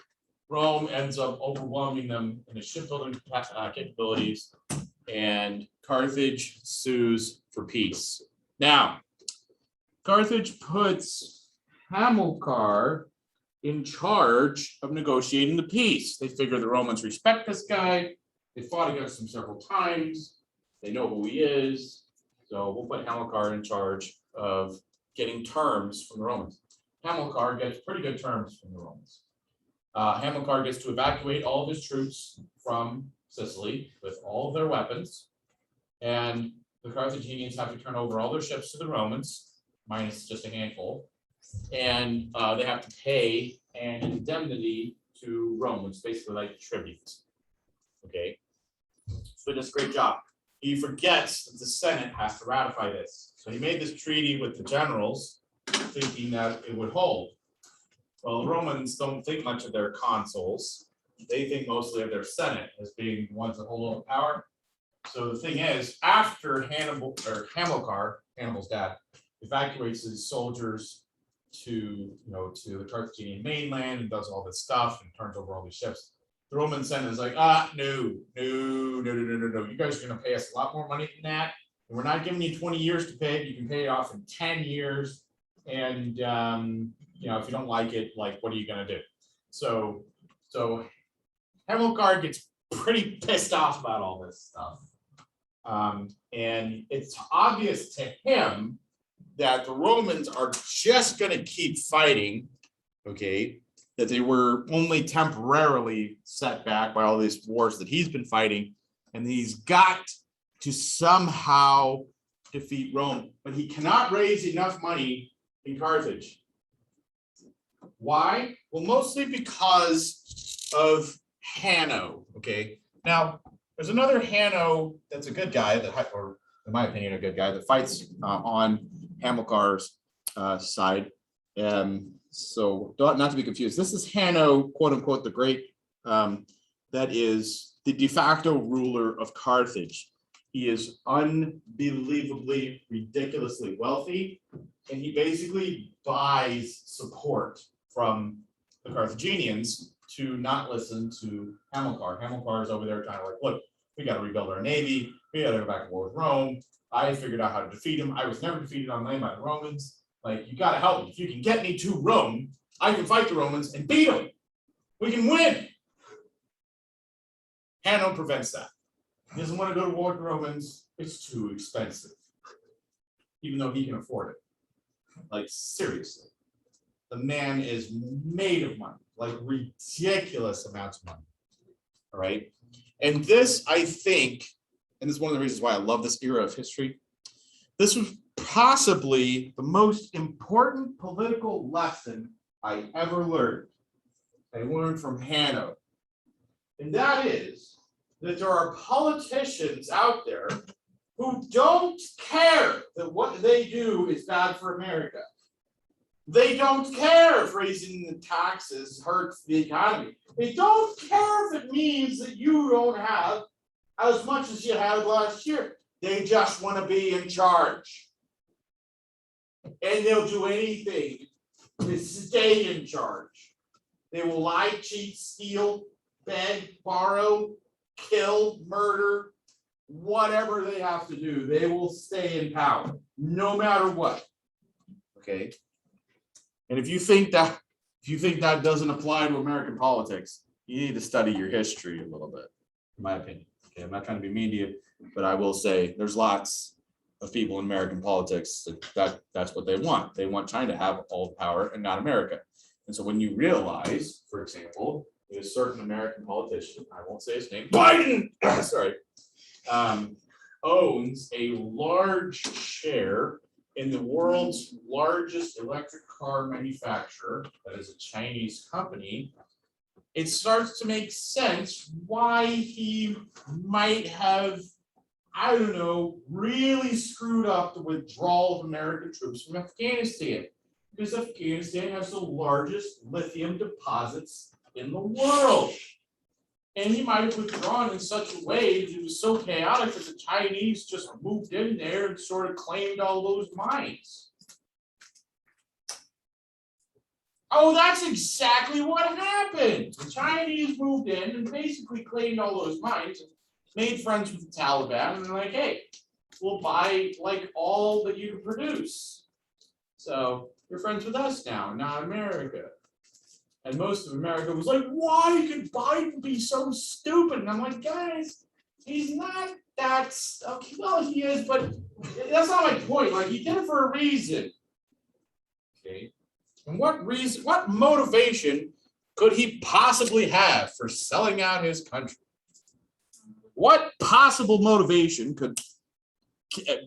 Rome ends up overwhelming them in the shipbuilding capabilities, and Carthage sues for peace. Now, Carthage puts Hamilcar in charge of negotiating the peace. They figure the Romans respect this guy. They fought against him several times. They know who he is. So we'll put Hamilcar in charge of getting terms from the Romans. Hamilcar gets pretty good terms from the Romans. Hamilcar gets to evacuate all of his troops from Sicily with all of their weapons. And the Carthaginians have to turn over all their ships to the Romans, minus just a handful. And they have to pay an indemnity to Rome, which is basically like tribute. Okay, so he does a great job. He forgets that the Senate has to ratify this. So he made this treaty with the generals, thinking that it would hold. Well, the Romans don't think much of their consuls. They think mostly of their Senate as being the ones that hold all the power. So the thing is, after Hamilcar, Hannibal's dad, evacuates his soldiers to the Carthaginian mainland and does all this stuff and turns over all these ships, the Roman Senate is like, no. You guys are going to pay us a lot more money than that. And we're not giving you 20 years to pay it. You can pay it off in 10 years. And, if you don't like it, like, what are you going to do? So Hamilcar gets pretty pissed off about all this stuff. And it's obvious to him that the Romans are just going to keep fighting, okay, that they were only temporarily set back by all these wars that he's been fighting, and he's got to somehow defeat Rome, but he cannot raise enough money in Carthage. Why? Well, mostly because of Hanno. Okay. Now, there's another Hanno that's a good guy that, or in my opinion, a good guy that fights on Hamilcar's side. So not to be confused. This is Hanno, quote unquote, the Great. That is the de facto ruler of Carthage. He is unbelievably, ridiculously wealthy, and he basically buys support from the Carthaginians to not listen to Hamilcar. Hamilcar is over there trying to like, look, we got to rebuild our navy. We got to go back to war with Rome. I figured out how to defeat him. I was never defeated on land by the Romans. Like, you got to help me. If you can get me to Rome, I can fight the Romans and beat them. We can win. Hanno prevents that. He doesn't want to go to war with the Romans. It's too expensive, even though he can afford it. Like, seriously. The man is made of money, like ridiculous amounts of money. All right. And this, I think, and this is one of the reasons why I love this era of history. This was possibly the most important political lesson I ever learned. I learned from Hanno. And that is that there are politicians out there who don't care that what they do is bad for America. They don't care if raising the taxes hurts the economy. They don't care if it means that you don't have as much as you had last year. They just want to be in charge. And they'll do anything to stay in charge. They will lie, cheat, steal, beg, borrow, kill, murder, whatever they have to do. They will stay in power, no matter what. Okay. And if you think that doesn't apply to American politics, you need to study your history a little bit, in my opinion. Okay, I'm not trying to be mean to you, but I will say there's lots of people in American politics that's what they want. They want China to have all the power and not America. And so when you realize, for example, a certain American politician, I won't say his name, Biden, sorry, owns a large share in the world's largest electric car manufacturer, that is a Chinese company, it starts to make sense why he might have, I don't know, really screwed up the withdrawal of American troops from Afghanistan. Because Afghanistan has the largest lithium deposits in the world. And he might have withdrawn in such a way that it was so chaotic that the Chinese just moved in there and sort of claimed all those mines. Oh, that's exactly what happened. The Chinese moved in and basically claimed all those mines, made friends with the Taliban, and they're like, hey, we'll buy like all that you can produce. So you're friends with us now, not America. And most of America was like, why could Biden be so stupid? And I'm like, guys, he's not that, okay, well, he is, but that's not my point. Like, he did it for a reason. Okay. And what reason, what motivation could he possibly have for selling out his country? What possible motivation could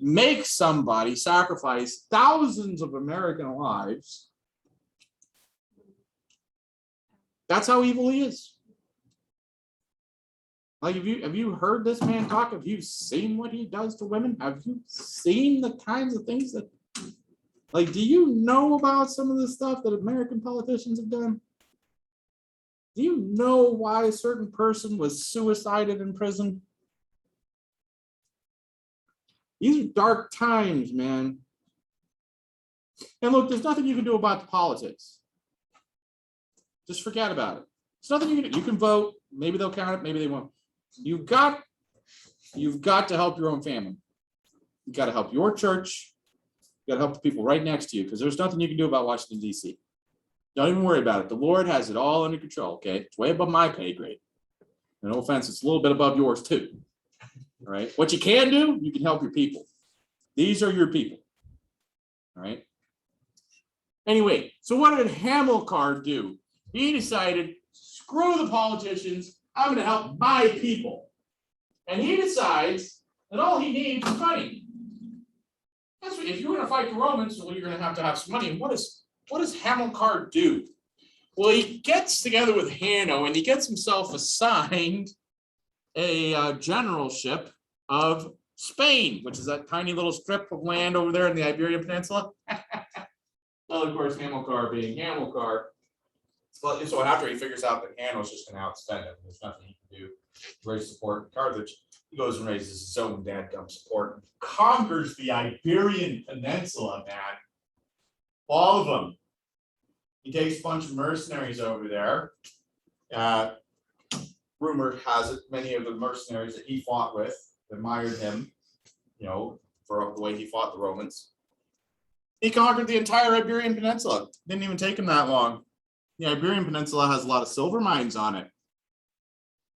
make somebody sacrifice thousands of American lives? That's how evil he is. Like, have you heard this man talk? Have you seen what he does to women? Have you seen the kinds of things that, like, do you know about some of the stuff that American politicians have done? Do you know why a certain person was suicided in prison? These are dark times, man. And look, there's nothing you can do about the politics. Just forget about it. There's nothing you can do. You can vote. Maybe they'll count it. Maybe they won't. You've got to help your own family. You've got to help your church. You got to help the people right next to you, because there's nothing you can do about Washington, D.C. Don't even worry about it. The Lord has it all under control, okay? It's way above my pay grade. And no offense, it's a little bit above yours too. All right? What you can do, you can help your people. These are your people. All right? Anyway, so what did Hamilcar do? He decided, screw the politicians, I'm gonna help my people. And he decides that all he needs is money. That's what, if you're gonna fight the Romans, well, you're gonna have some money. And what does Hamilcar do? Well, he gets together with Hanno and he gets himself assigned a generalship of Spain, which is that tiny little strip of land over there in the Iberian Peninsula. Well, of course, Hamilcar being Hamilcar. But so after he figures out that Hanno's just going to outspend him, there's nothing he can do to raise support in Carthage, he goes and raises his own dadgum support, conquers the Iberian Peninsula, man. All of them. He takes a bunch of mercenaries over there. Rumor has it many of the mercenaries that he fought with admired him, for the way he fought the Romans. He conquered the entire Iberian Peninsula. Didn't even take him that long. The Iberian Peninsula has a lot of silver mines on it.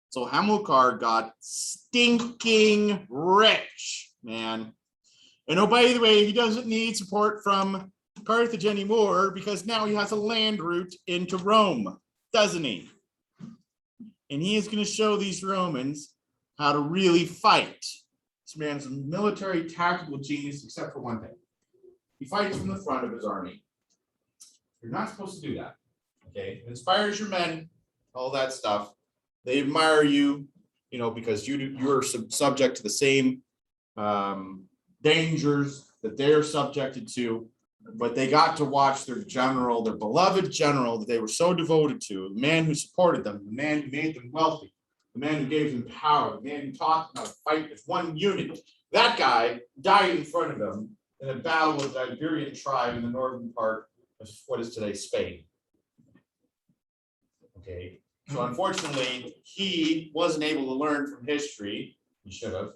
So Hamilcar got stinking rich, man. And oh, by the way, he doesn't need support from Carthage anymore because now he has a land route into Rome, doesn't he? And he is going to show these Romans how to really fight. This man is a military tactical genius, except for one thing. He fights from the front of his army. You're not supposed to do that. Okay, it inspires your men, all that stuff. They admire you, because you're subject to the same dangers that they're subjected to. But they got to watch their general, their beloved general that they were so devoted to, the man who supported them, the man who made them wealthy, the man who gave them power, the man who taught them how to fight as one unit. That guy died in front of them in a battle with the Iberian tribe in the northern part of what is today Spain. Okay, so unfortunately, he wasn't able to learn from history. He should have,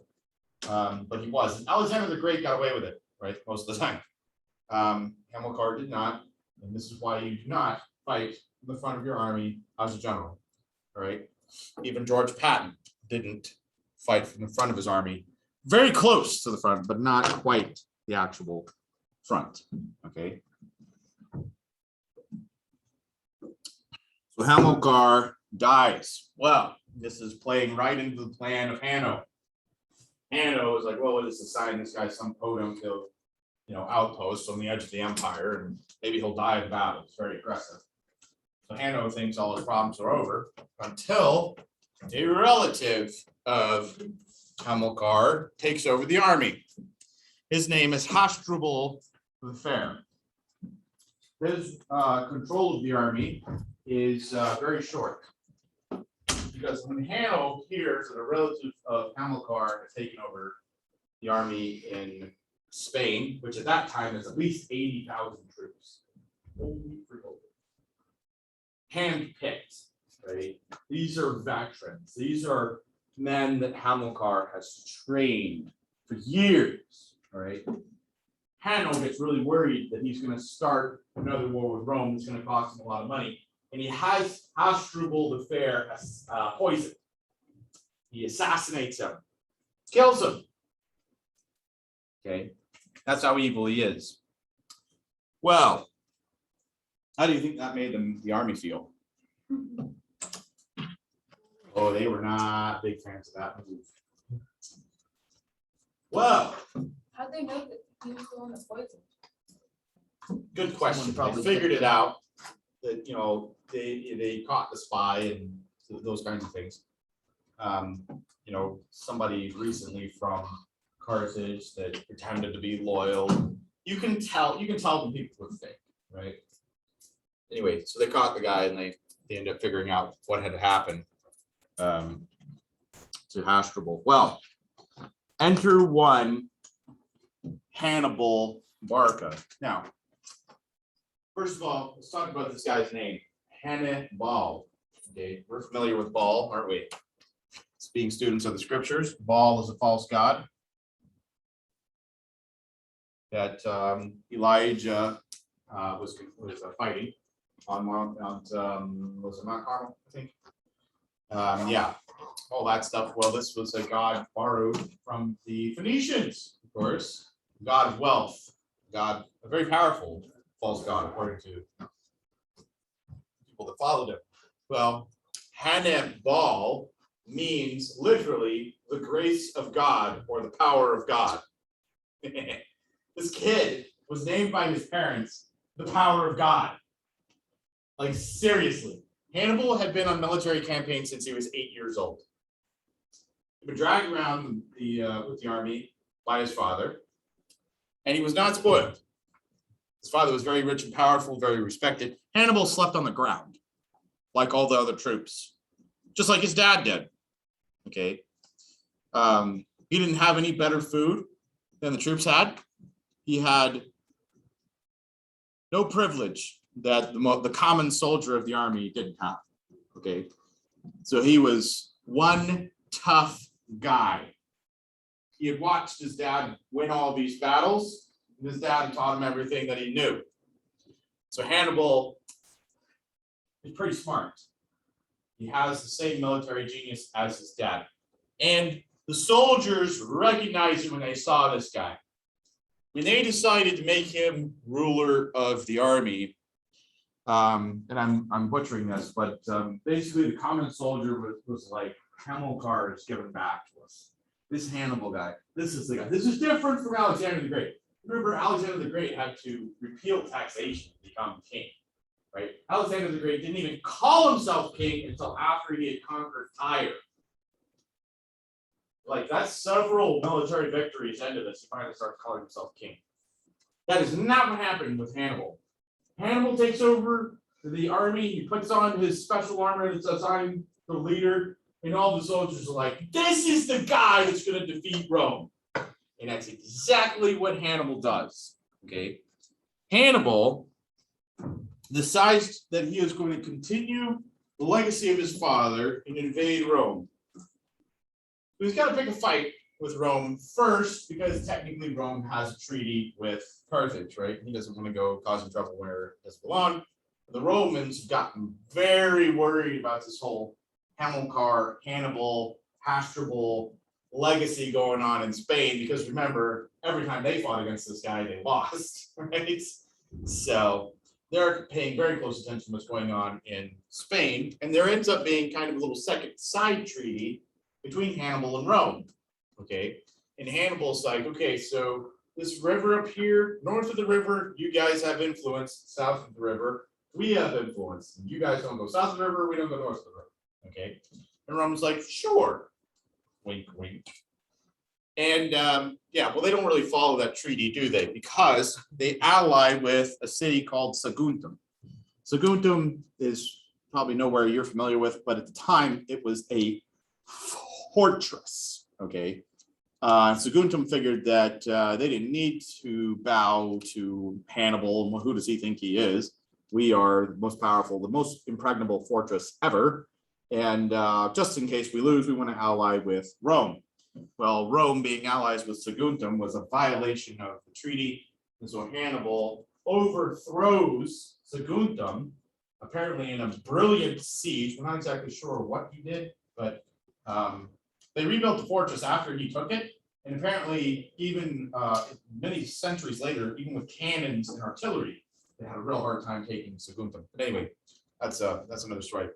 but he wasn't. Alexander the Great got away with it, right, most of the time. Hamilcar did not, and this is why you do not fight in the front of your army as a general. All right, even George Patton didn't fight from the front of his army, very close to the front, but not quite the actual front. Okay. So Hamilcar dies. Well, this is playing right into the plan of Hanno. Hanno is like, well, we'll just assign this guy some podunk outpost on the edge of the empire, and maybe he'll die in battle. It's very aggressive. So Hanno thinks all his problems are over until a relative of Hamilcar takes over the army. His name is Hasdrubal the Fair. His control of the army is very short, because when Hanno hears that a relative of Hamilcar has taken over the army in Spain, which at that time is at least 80,000 troops, hand-picked, right? These are veterans. These are men that Hamilcar has trained for years, all right? Hanno gets really worried that he's going to start another war with Rome that's going to cost him a lot of money. And he has Hasdrubal the Fair poisoned. He assassinates him, kills him. Okay, that's how evil he is. Well, how do you think that made the army feel? Oh, they were not big fans of that move. Well, How'd they know that he was the one that poisoned? good question. Probably figured it out. That they caught the spy and those kinds of things. Somebody recently from Carthage that pretended to be loyal. You can tell when people are fake, right? Anyway, so they caught the guy and they ended up figuring out what had happened to Hasdrubal. Well, enter one Hannibal Barca. Now, first of all, let's talk about this guy's name, Hannibal. Okay, we're familiar with Baal, aren't we? Being students of the scriptures, Baal is a false god that Elijah was fighting on Mount, was it Mount Carmel, I think? Yeah, all that stuff. Well, this was a god borrowed from the Phoenicians, of course, god of wealth, a very powerful false god, according to people that followed him. Well, Hannibal means literally the grace of God or the power of God. This kid was named by his parents the power of God. Like, seriously. Hannibal had been on military campaigns since he was 8 years old. He'd been dragged around with the army by his father, and he was not spoiled. His father was very rich and powerful, very respected. Hannibal slept on the ground, like all the other troops, just like his dad did. Okay. He didn't have any better food than the troops had. He had no privilege that the common soldier of the army didn't have. Okay. So he was one tough guy. He had watched his dad win all these battles, and his dad taught him everything that he knew. So Hannibal is pretty smart. He has the same military genius as his dad. And the soldiers recognized him when they saw this guy. When they decided to make him ruler of the army, and I'm butchering this, but basically the common soldier was like Hamilcar is given back to us. This Hannibal guy, this is the guy. This is different from Alexander the Great. Remember, Alexander the Great had to repeal taxation to become king, right? Alexander the Great didn't even call himself king until after he had conquered Tyre. Like, that's several military victories into this. He finally starts calling himself king. That is not what happened with Hannibal. Hannibal takes over the army. He puts on his special armor that's assigned the leader, and all the soldiers are like, this is the guy that's going to defeat Rome. And that's exactly what Hannibal does. Okay. Hannibal decides that he is going to continue the legacy of his father and invade Rome. He's got to pick a fight with Rome first, because technically Rome has a treaty with Carthage, right? He doesn't want to go causing trouble where it doesn't belong. The Romans have gotten very worried about this whole Hamilcar, Hannibal, Hasdrubal legacy going on in Spain, because remember, every time they fought against this guy, they lost, right? So they're paying very close attention to what's going on in Spain, and there ends up being kind of a little second side treaty between Hannibal and Rome. Okay, and Hannibal's like, okay, so this river up here, north of the river, you guys have influence. South of the river, we have influence. You guys don't go south of the river, we don't go north of the river. Okay, and Rome's like, sure, wink, wink. And yeah, well, they don't really follow that treaty, do they? Because they ally with a city called Saguntum. Saguntum is probably nowhere you're familiar with, but at the time it was a fortress. Okay, Saguntum figured that they didn't need to bow to Hannibal. Who does he think he is? We are the most powerful, the most impregnable fortress ever. And just in case we lose, we want to ally with Rome. Well, Rome being allies with Saguntum was a violation of the treaty. And so Hannibal overthrows Saguntum, apparently in a brilliant siege. We're not exactly sure what he did, but they rebuilt the fortress after he took it, and apparently even many centuries later, even with cannons and artillery, they had a real hard time taking Saguntum. But anyway, that's another story.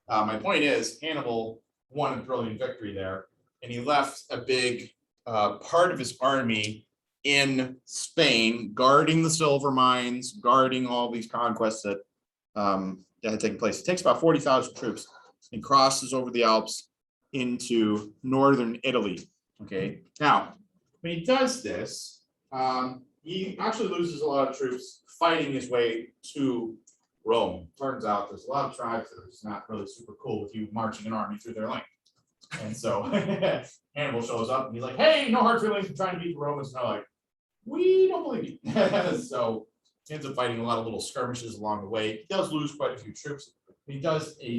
My point is, Hannibal won a brilliant victory there, and he left a big part of his army in Spain, guarding the silver mines, guarding all these conquests that had taken place. It takes about 40,000 troops and crosses over the Alps into northern Italy. Okay, now when he does this, he actually loses a lot of troops fighting his way to Rome. Turns out there's a lot of tribes that are just not really super cool with you marching an army through their land. And so Hannibal shows up and he's like, hey, no hard feelings, I'm trying to beat the Romans. And they're like, we don't believe you. So he ends up fighting a lot of little skirmishes along the way. He does lose quite a few troops. He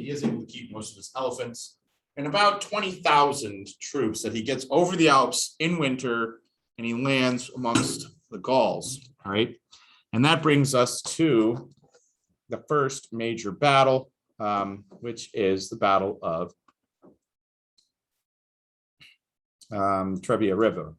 is able to keep most of his elephants. And about 20,000 troops that he gets over the Alps in winter, and he lands amongst the Gauls. All right. And that brings us to the first major battle, which is the Battle of Trebia River.